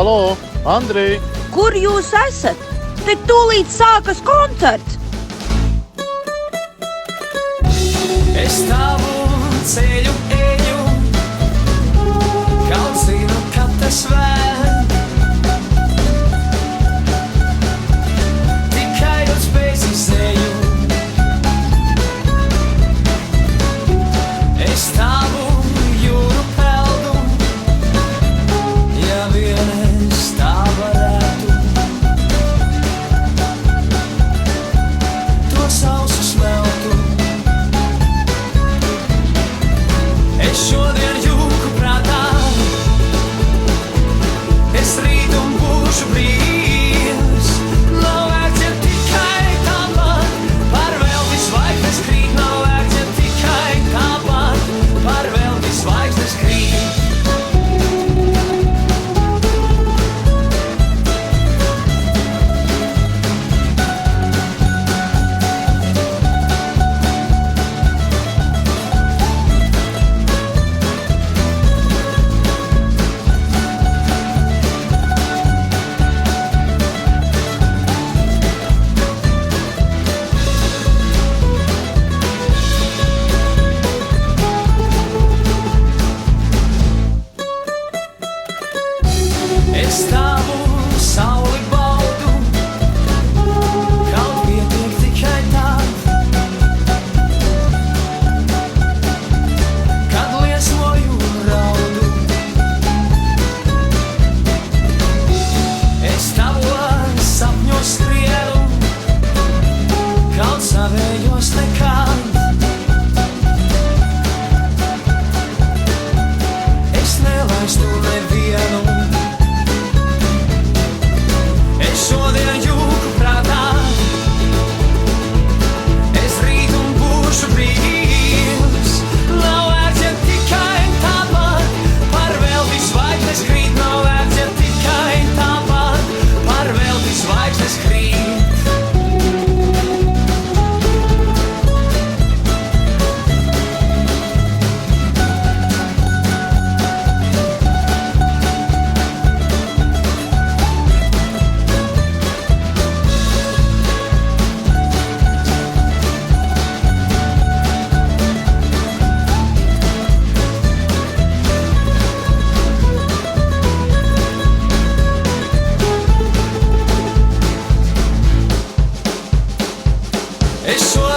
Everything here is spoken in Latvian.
Halo, Andrej! Kur jūs esat? Te tūlīt sākas koncerts! Es tavu ceļu eju, kaut zinu, ka tas vēl. Tikai uz bezes eju. Es tavu jūru peldu, ja vien es tā varētu. To sausu smeltu. Es šodien jūku prātā, es rīt un būšu brīvs. Nav vērts, ja tikai tāpat par velti zvaigznes krīt. Nav vērts, ja tikai tāpat par velti zvaigznes krīt. Es tavu sauli baudu, kaut pietiek tikai tad, kad liesmoju un raudu. Es tavos sapņos skrienu, kaut savējos nekad. Es nelaistu nevienu. Es šodien jūku prātā, es rīt un būšu brīvs. Nav vērts, ja tikai tāpat par velti zvaigznes krīt. Nav vērts, ja tikai tāpat par velti zvaigznes krīt. Es šodien